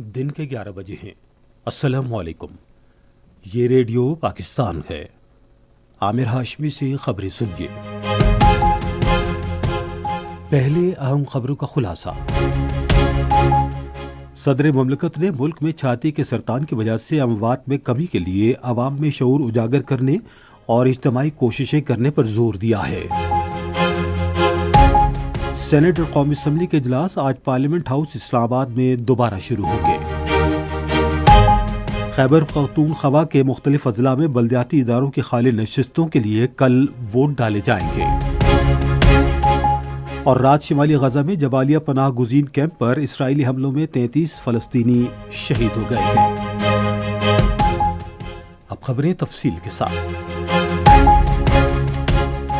دن کے 11 بجے ہیں۔ السلام علیکم، یہ ریڈیو پاکستان ہے۔ عامر ہاشمی سے خبریں سنیے۔ پہلے اہم خبروں کا خلاصہ۔ صدر مملکت نے ملک میں چھاتی کے سرطان کی وجہ سے اموات میں کمی کے لیے عوام میں شعور اجاگر کرنے اور اجتماعی کوششیں کرنے پر زور دیا ہے۔ سینٹ اور قومی اسمبلی کے اجلاس آج پارلیمنٹ ہاؤس اسلام آباد میں دوبارہ شروع ہوں گے۔ خیبر پختونخوا کے مختلف اضلاع میں بلدیاتی اداروں کی خالی نشستوں کے لیے کل ووٹ ڈالے جائیں گے۔ اور رات شمالی غزہ میں جبالیہ پناہ گزین کیمپ پر اسرائیلی حملوں میں 33 فلسطینی شہید ہو گئے ہیں۔ اب خبریں تفصیل کے ساتھ۔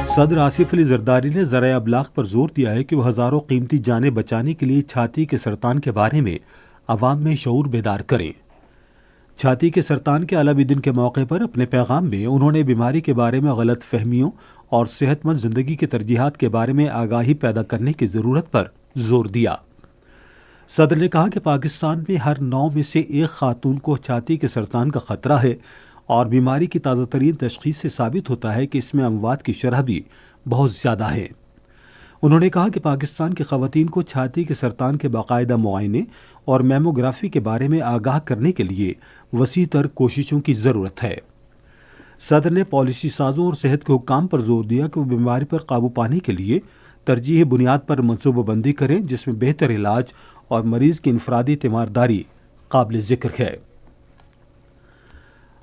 صدر آصف علی زرداری نے ذرائع ابلاغ پر زور دیا ہے کہ وہ ہزاروں قیمتی جانیں بچانے کے لیے چھاتی کے سرطان کے بارے میں عوام میں شعور بیدار کریں۔ چھاتی کے سرطان کے عالمی دن کے موقع پر اپنے پیغام میں انہوں نے بیماری کے بارے میں غلط فہمیوں اور صحت مند زندگی کی ترجیحات کے بارے میں آگاہی پیدا کرنے کی ضرورت پر زور دیا۔ صدر نے کہا کہ پاکستان میں ہر 9 میں سے 1 خاتون کو چھاتی کے سرطان کا خطرہ ہے اور بیماری کی تازہ ترین تشخیص سے ثابت ہوتا ہے کہ اس میں اموات کی شرح بھی بہت زیادہ ہے۔ انہوں نے کہا کہ پاکستان کی خواتین کو چھاتی کے سرطان کے باقاعدہ معائنے اور میموگرافی کے بارے میں آگاہ کرنے کے لیے وسیع تر کوششوں کی ضرورت ہے۔ صدر نے پالیسی سازوں اور صحت کے حکام پر زور دیا کہ وہ بیماری پر قابو پانے کے لیے ترجیحی بنیاد پر منصوبہ بندی کریں جس میں بہتر علاج اور مریض کی انفرادی تیمارداری قابل ذکر ہے۔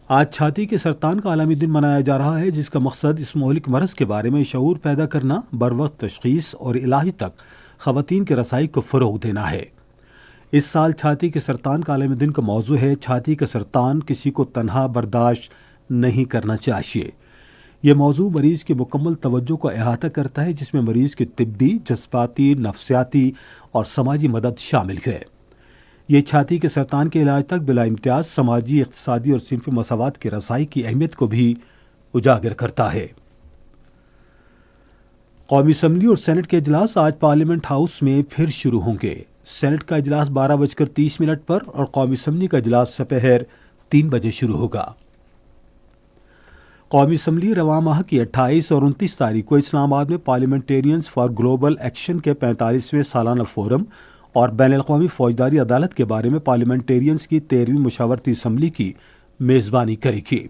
آج چھاتی کے سرطان کا عالمی دن منایا جا رہا ہے، جس کا مقصد اس مہلک مرض کے بارے میں شعور پیدا کرنا، بروقت تشخیص اور علاج تک خواتین کی رسائی کو فروغ دینا ہے۔ اس سال چھاتی کے سرطان کا عالمی دن کا موضوع ہے چھاتی کا سرطان کسی کو تنہا برداشت نہیں کرنا چاہیے۔ یہ موضوع مریض کی مکمل توجہ کو احاطہ کرتا ہے، جس میں مریض کی طبی، جذباتی، نفسیاتی اور سماجی مدد شامل ہے۔ یہ چھاتی کے سرطان کے علاج تک بلا امتیاز سماجی، اقتصادی اور صنفی مساوات کی رسائی کی اہمیت کو بھی اجاگر کرتا ہے۔ قومی اسمبلی اور سینٹ کے اجلاس آج پارلیمنٹ ہاؤس میں پھر شروع ہوں گے۔ سینٹ کا اجلاس 12:30 پر اور قومی اسمبلی کا اجلاس سپہر 3 بجے شروع ہوگا۔ قومی اسمبلی رواں ماہ کی 28 اور 29 تاریخ کو اسلام آباد میں پارلیمنٹیرینز فار گلوبل ایکشن کے 45ویں سالانہ فورم اور بین الاقوامی فوجداری عدالت کے بارے میں پارلیمنٹیرینز کی 13ویں مشاورتی اسمبلی کی میزبانی کرے گی۔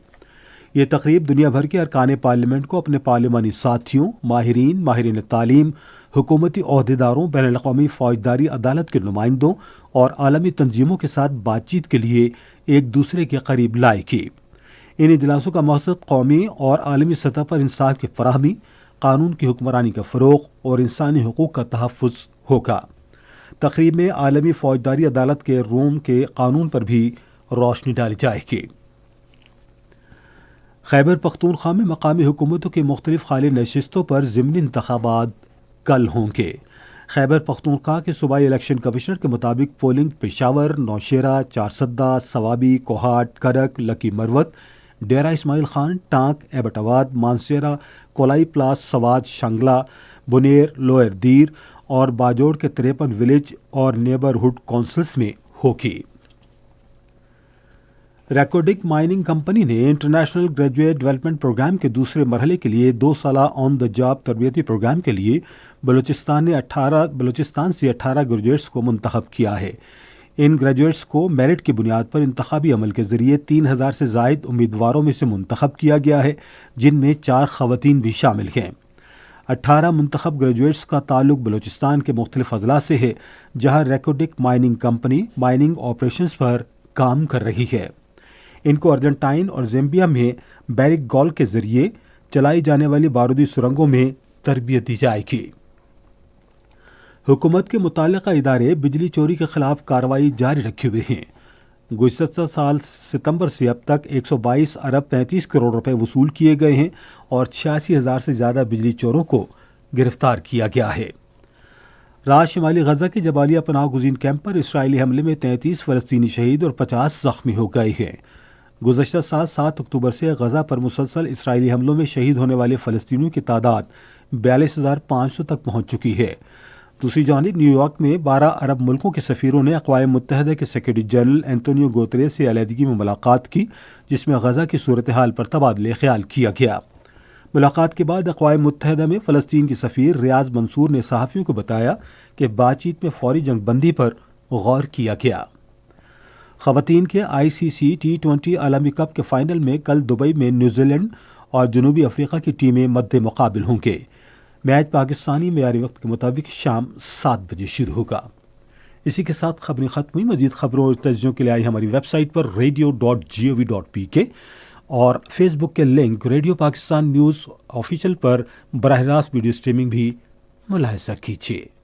یہ تقریب دنیا بھر کے ارکان پارلیمنٹ کو اپنے پارلیمانی ساتھیوں، ماہرین تعلیم، حکومتی عہدیداروں، بین الاقوامی فوجداری عدالت کے نمائندوں اور عالمی تنظیموں کے ساتھ بات چیت کے لیے ایک دوسرے کے قریب لائے گی۔ ان اجلاسوں کا مقصد قومی اور عالمی سطح پر انصاف کی فراہمی، قانون کی حکمرانی کا فروغ اور انسانی حقوق کا تحفظ ہوگا۔ تقریب میں عالمی فوجداری عدالت کے روم کے قانون پر بھی روشنی ڈالی جائے گی۔ خیبر پختونخوا میں مقامی حکومتوں کی مختلف خالی نشستوں پر ضمنی انتخابات کل ہوں گے۔ خیبر پختونخوا کے صوبائی الیکشن کمشنر کے مطابق پولنگ پشاور، نوشیرہ، چارسدہ، سوابی، کوہاٹ، کرک، لکی مروت، ڈیرہ اسماعیل خان، ٹانک، ایبٹ آباد، مانسیرہ، کولائی پلاس، سوات، شنگلہ، بنیر، لوئر دیر اور باجوڑ کے 53 ولیج اور نیبرہڈ کونسلز میں ہوگی۔ ریکارڈنگ مائننگ کمپنی نے انٹرنیشنل گریجویٹ ڈیولپمنٹ پروگرام کے دوسرے مرحلے کے لیے 2 سالہ آن دا جاب تربیتی پروگرام کے لیے بلوچستان سے 18 گریجویٹس کو منتخب کیا ہے۔ ان گریجویٹس کو میرٹ کی بنیاد پر انتخابی عمل کے ذریعے 3000 سے زائد امیدواروں میں سے منتخب کیا گیا ہے، جن میں 4 خواتین بھی شامل ہیں۔ 18 منتخب گریجویٹس کا تعلق بلوچستان کے مختلف اضلاع سے ہے، جہاں recording mining company mining operations پر کام کر رہی ہے۔ ان کو ارجنٹائن اور زیمبیا میں بیرک گول کے ذریعے چلائی جانے والی بارودی سرنگوں میں تربیت دی جائے گی۔ حکومت کے متعلقہ ادارے بجلی چوری کے خلاف کارروائی جاری رکھے ہوئے ہیں۔ گزشتہ سال ستمبر سے اب تک 122 ارب 35 کروڑ روپے وصول کیے گئے ہیں اور 86,000 سے زیادہ بجلی چوروں کو گرفتار کیا گیا ہے۔ رات شمالی غزہ کے جبالیہ پناہ گزین کیمپ پر اسرائیلی حملے میں 33 فلسطینی شہید اور 50 زخمی ہو گئے ہیں۔ گزشتہ سال 7 اکتوبر سے غزہ پر مسلسل اسرائیلی حملوں میں شہید ہونے والے فلسطینیوں کی تعداد 42,500 تک پہنچ چکی ہے۔ دوسری جانب نیو یارک میں 12 عرب ملکوں کے سفیروں نے اقوام متحدہ کے سیکرٹری جنرل اینٹونیو گوتریس سے علیحدگی میں ملاقات کی، جس میں غزہ کی صورتحال پر تبادلہ خیال کیا گیا۔ ملاقات کے بعد اقوام متحدہ میں فلسطین کی سفیر ریاض منصور نے صحافیوں کو بتایا کہ بات چیت میں فوری جنگ بندی پر غور کیا گیا۔ خواتین کے ICC T20 عالمی کپ کے فائنل میں کل دبئی میں نیوزی لینڈ اور جنوبی افریقہ کی ٹیمیں مد مقابل ہوں گے۔ میچ پاکستانی معیاری وقت کے مطابق شام 7 بجے شروع ہوگا۔ اسی کے ساتھ خبریں ختم ہوئی۔ مزید خبروں اور تجزیوں کے لیے آئی ہماری ویب سائٹ پر radio.gov.pk اور فیس بک کے link radio Pakistan news official پر براہ راست ویڈیو سٹریمنگ بھی ملاحظہ کیجیے۔